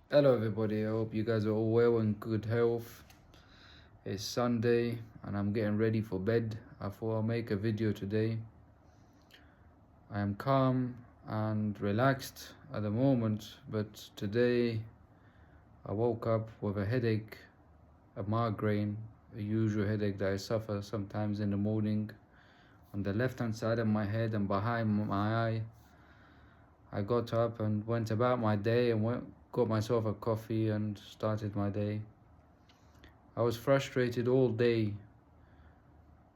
Hello everybody, I hope you guys are all well and good health. It's Sunday and I'm getting ready for bed. I thought I'll make a video today. I am calm and relaxed at the moment, but today I woke up with a headache, a migraine, a usual headache that I suffer sometimes in the morning on the left hand side of my head and behind my eye. I got up and went about my day and got myself a coffee and started my day. I was frustrated all day,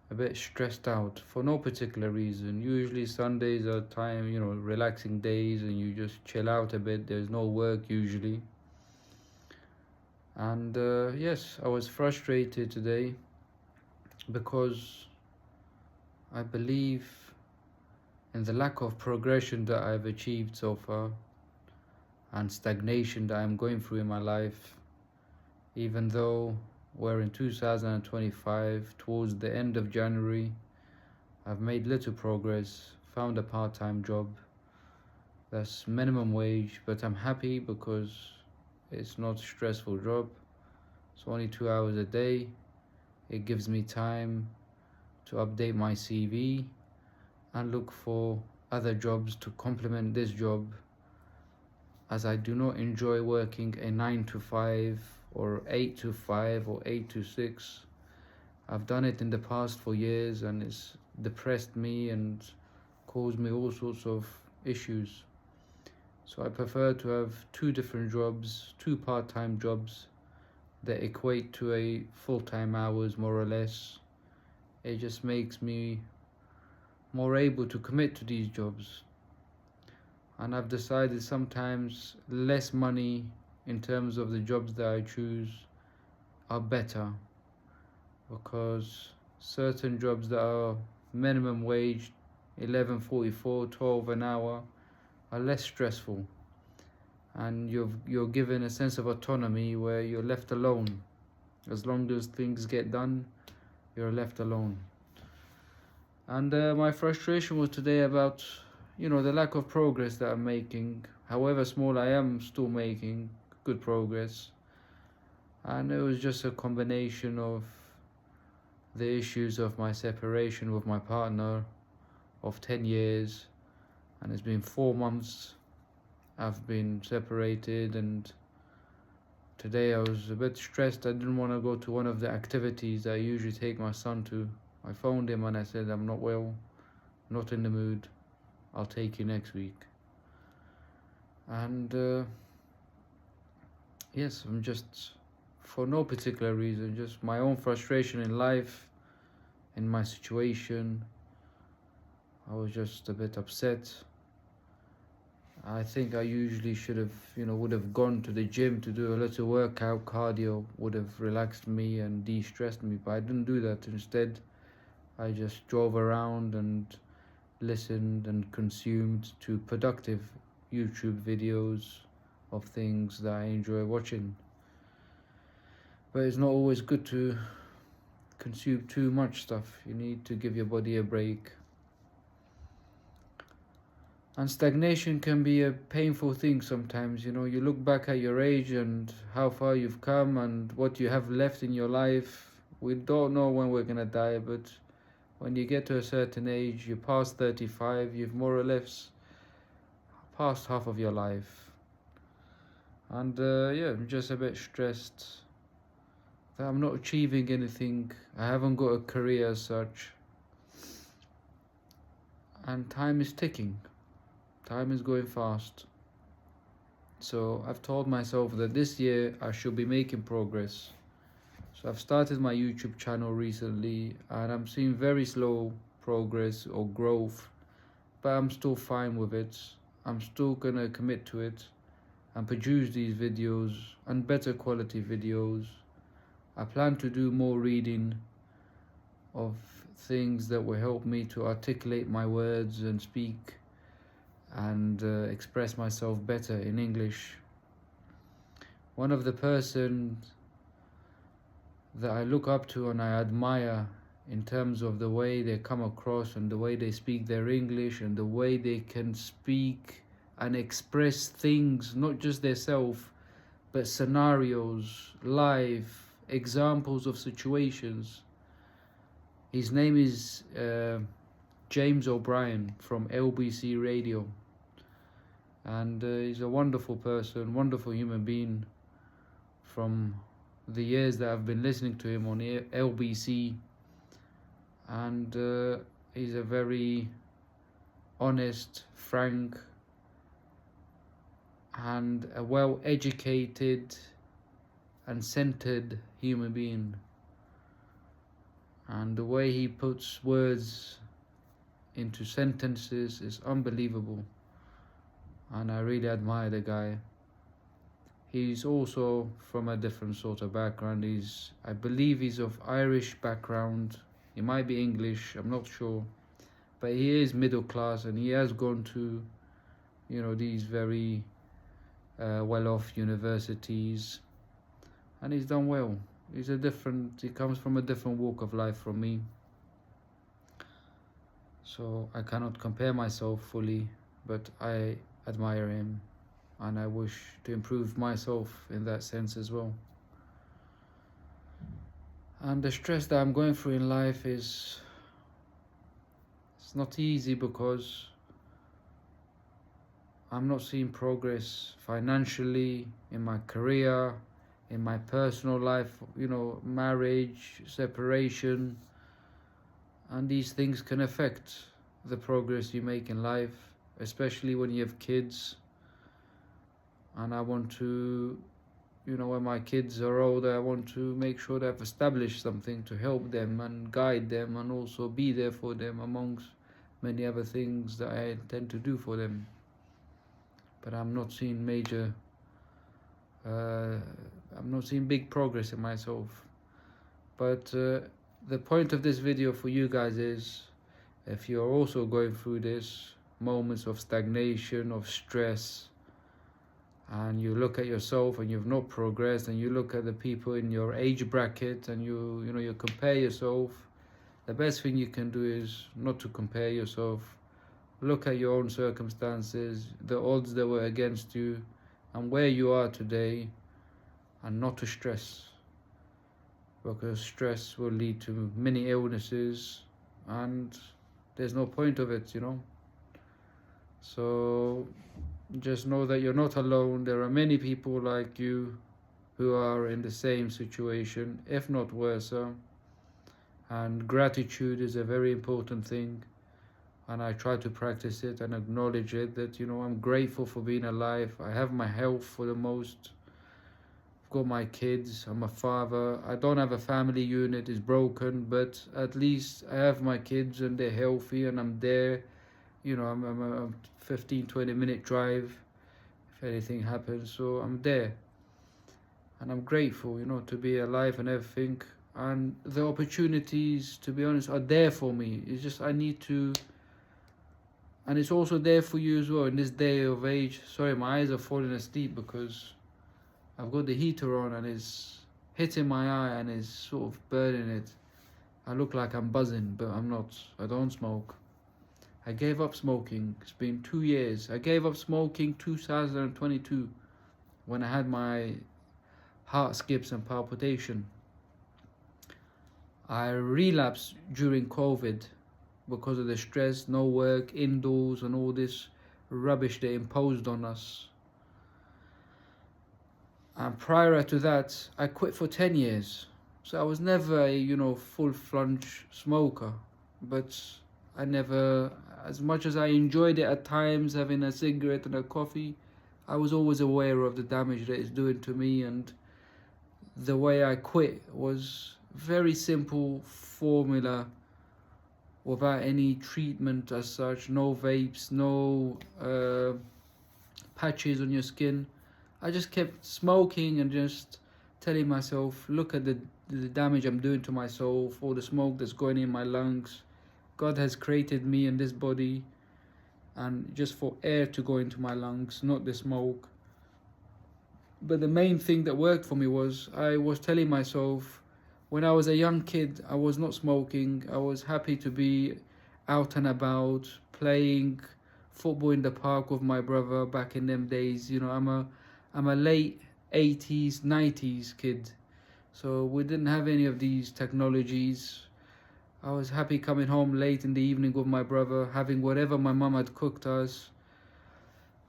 a bit stressed out for no particular reason. Usually Sundays are relaxing days and you just chill out a bit. There's no work usually. And yes, I was frustrated today because I believe in the lack of progression that I've achieved so far and stagnation that I'm going through in my life, even though we're in 2025, towards the end of January. I've made little progress, found a part-time job that's minimum wage, but I'm happy because it's not a stressful job. It's only 2 hours a day. It gives me time to update my CV and look for other jobs to complement this job, as I do not enjoy working a 9 to 5 or 8 to 5 or 8 to 6. I've done it in the past for years and it's depressed me and caused me all sorts of issues. So I prefer to have two different jobs, two part-time jobs that equate to a full-time hours more or less. It just makes me more able to commit to these jobs. And I've decided sometimes less money in terms of the jobs that I choose are better, because certain jobs that are minimum wage, 11.44, 12 an hour, are less stressful, and you're given a sense of autonomy where you're left alone. As long as things get done, you're left alone. And my frustration was today about the lack of progress that I'm making. However small, I am still making good progress. And it was just a combination of the issues of my separation with my partner of 10 years, and it's been 4 months I've been separated, and today I was a bit stressed. I didn't want to go to one of the activities that I usually take my son to. I phoned him and I said, I'm not well, not in the mood, I'll take you next week. And yes, I'm just, for no particular reason, just my own frustration in life, in my situation. I was just a bit upset. I think I usually would have gone to the gym to do a little workout. Cardio would have relaxed me and de-stressed me, but I didn't do that. Instead, I just drove around and listened and consumed to productive YouTube videos of things that I enjoy watching. But it's not always good to consume too much stuff. You need to give your body a break. And stagnation can be a painful thing sometimes. You look back at your age and how far you've come and what you have left in your life. We don't know when we're gonna die, but when you get to a certain age, you're past 35, you've more or less passed half of your life. And yeah, I'm just a bit stressed that I'm not achieving anything. I haven't got a career as such. And time is ticking. Time is going fast. So I've told myself that this year I should be making progress. So I've started my YouTube channel recently and I'm seeing very slow progress or growth, but I'm still fine with it. I'm still gonna commit to it and produce these videos and better quality videos. I plan to do more reading of things that will help me to articulate my words and speak and express myself better in English. One of the persons that I look up to and I admire in terms of the way they come across and the way they speak their English and the way they can speak and express things, not just their self, but scenarios, live examples of situations. His name is James O'Brien from LBC Radio, and he's a wonderful person, wonderful human being. From the years that I've been listening to him on LBC, and he's a very honest, frank, and a well-educated and centered human being. And the way he puts words into sentences is unbelievable, and I really admire the guy. He's also from a different sort of background. I believe he's of Irish background. He might be English, I'm not sure, but he is middle class, and he has gone to, these very well-off universities, and he's done well. He comes from a different walk of life from me, so I cannot compare myself fully, but I admire him, and I wish to improve myself in that sense as well. And the stress that I'm going through in life it's not easy, because I'm not seeing progress financially, in my career, in my personal life, marriage, separation, and these things can affect the progress you make in life, especially when you have kids. And I want to, when my kids are older, I want to make sure that I've established something to help them and guide them, and also be there for them amongst many other things that I intend to do for them. But I'm not seeing big progress in myself. But the point of this video for you guys is, if you're also going through this moments of stagnation, of stress, and you look at yourself and you've not progressed, and you look at the people in your age bracket, and you compare yourself, the best thing you can do is not to compare yourself. Look at your own circumstances, the odds that were against you, and where you are today, and not to stress, because stress will lead to many illnesses, and there's no point of it, So just know that you're not alone. There are many people like you who are in the same situation, if not worse. And gratitude is a very important thing, and I try to practice it and acknowledge it, that I'm grateful for being alive. I have my health for the most. I've got my kids, I'm a father. I don't have a family unit, it's broken, but at least I have my kids and they're healthy, and I'm there. I'm a 15-20 minute drive if anything happens, so I'm there, and I'm grateful, to be alive and everything. And the opportunities, to be honest, are there for me. It's just I need to, and it's also there for you as well in this day of age. Sorry, my eyes are falling asleep because I've got the heater on and it's hitting my eye and it's sort of burning it. I look like I'm buzzing, but I'm not. I don't smoke. I gave up smoking. It's been 2 years. I gave up smoking 2022 when I had my heart skips and palpitation. I relapsed during COVID because of the stress, no work, indoors, and all this rubbish they imposed on us. And prior to that, I quit for 10 years. So I was never a, full-fledged smoker. But I never, as much as I enjoyed it at times, having a cigarette and a coffee, I was always aware of the damage that it's doing to me. And the way I quit was very simple formula, without any treatment as such, no vapes, no patches on your skin. I just kept smoking and just telling myself, look at the damage I'm doing to myself, all the smoke that's going in my lungs. God has created me in this body, and just for air to go into my lungs, not the smoke. But the main thing that worked for me was, I was telling myself, when I was a young kid, I was not smoking. I was happy to be out and about, playing football in the park with my brother back in them days. I'm a late 80s, 90s kid. So we didn't have any of these technologies. I was happy coming home late in the evening with my brother, having whatever my mum had cooked us.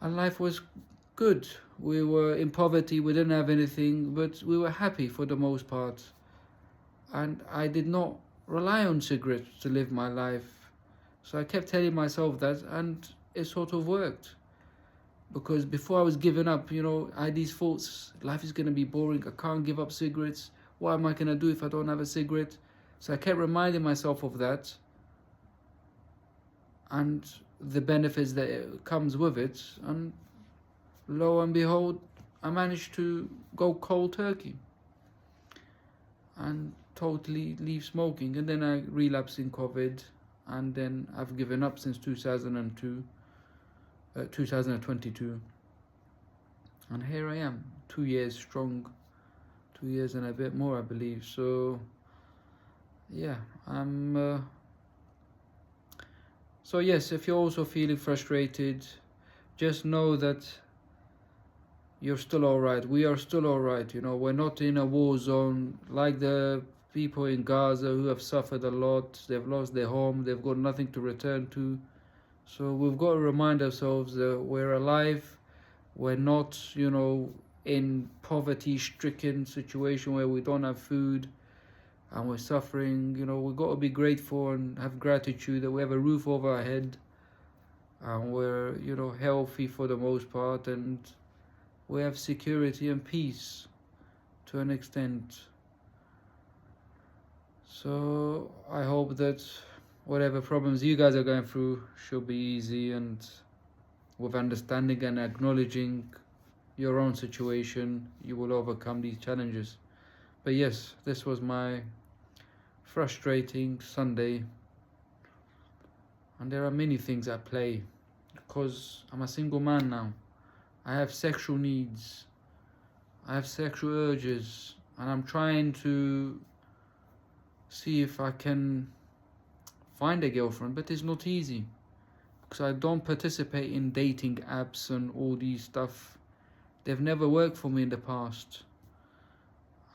And life was good. We were in poverty, we didn't have anything, but we were happy for the most part. And I did not rely on cigarettes to live my life. So I kept telling myself that, and it sort of worked. Because before I was giving up, I had these thoughts: life is going to be boring, I can't give up cigarettes. What am I going to do if I don't have a cigarette? So I kept reminding myself of that and the benefits that it comes with it. And lo and behold, I managed to go cold turkey and totally leave smoking. And then I relapsed in COVID, and then I've given up since 2022. And here I am, 2 years strong, 2 years and a bit more, I believe. So yeah, so yes, if you're also feeling frustrated, just know that you're still alright. We are still alright. We're not in a war zone like the people in Gaza who have suffered a lot. They've lost their home, they've got nothing to return to. So we've got to remind ourselves that we're alive. We're not, in poverty-stricken situation where we don't have food and we're suffering. We've got to be grateful and have gratitude that we have a roof over our head, and we're, healthy for the most part, and we have security and peace to an extent. So I hope that whatever problems you guys are going through should be easy, and with understanding and acknowledging your own situation, you will overcome these challenges. But yes, this was my frustrating Sunday, and there are many things at play because I'm a single man now. I have sexual needs, I have sexual urges, and I'm trying to see if I can find a girlfriend, but it's not easy because I don't participate in dating apps and all these stuff. They've never worked for me in the past.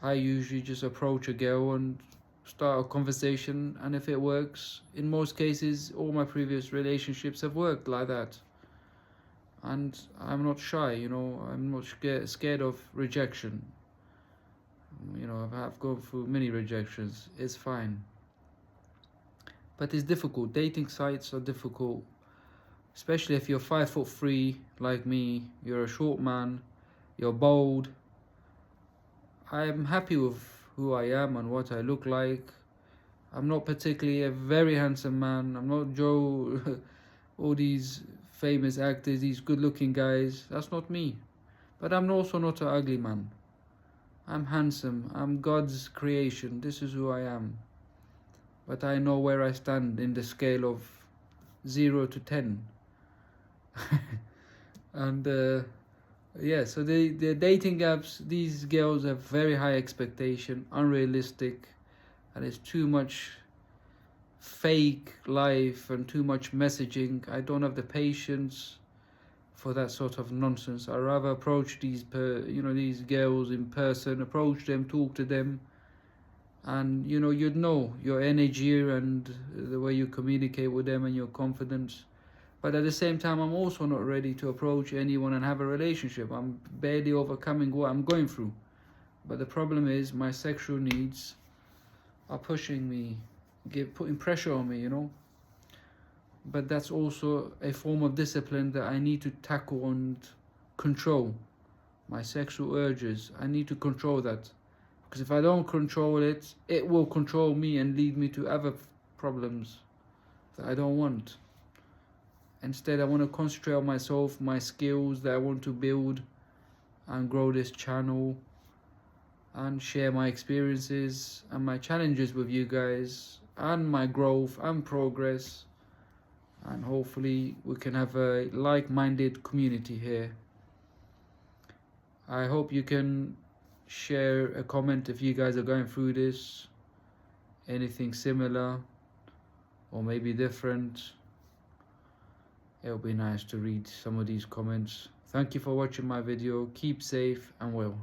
I usually just approach a girl and start a conversation, and if it works, in most cases, all my previous relationships have worked like that. And I'm not shy, I'm not scared of rejection. I've gone through many rejections, it's fine. But it's difficult. Dating sites are difficult, especially if you're 5'3" like me, you're a short man, you're bold. I'm happy with who I am and what I look like. I'm not particularly a very handsome man. I'm not Joe, all these famous actors, these good-looking guys. That's not me. But I'm also not an ugly man. I'm handsome. I'm God's creation. This is who I am. But I know where I stand in the scale of 0 to 10. And so the dating apps, these girls have very high expectation, unrealistic, and it's too much fake life and too much messaging. I don't have the patience for that sort of nonsense. I rather approach these these girls in person, approach them, talk to them, and you'd know your energy and the way you communicate with them and your confidence. But at the same time, I'm also not ready to approach anyone and have a relationship. I'm barely overcoming what I'm going through. But the problem is my sexual needs are pushing me, putting pressure on me, But that's also a form of discipline that I need to tackle and control. My sexual urges, I need to control that. Because if I don't control it, it will control me and lead me to other problems that I don't want. Instead, I want to concentrate on myself, my skills that I want to build and grow this channel and share my experiences and my challenges with you guys and my growth and progress. And hopefully we can have a like-minded community here. I hope you can share a comment if you guys are going through this, anything similar or maybe different. It'll be nice to read some of these comments. Thank you for watching my video. Keep safe and well.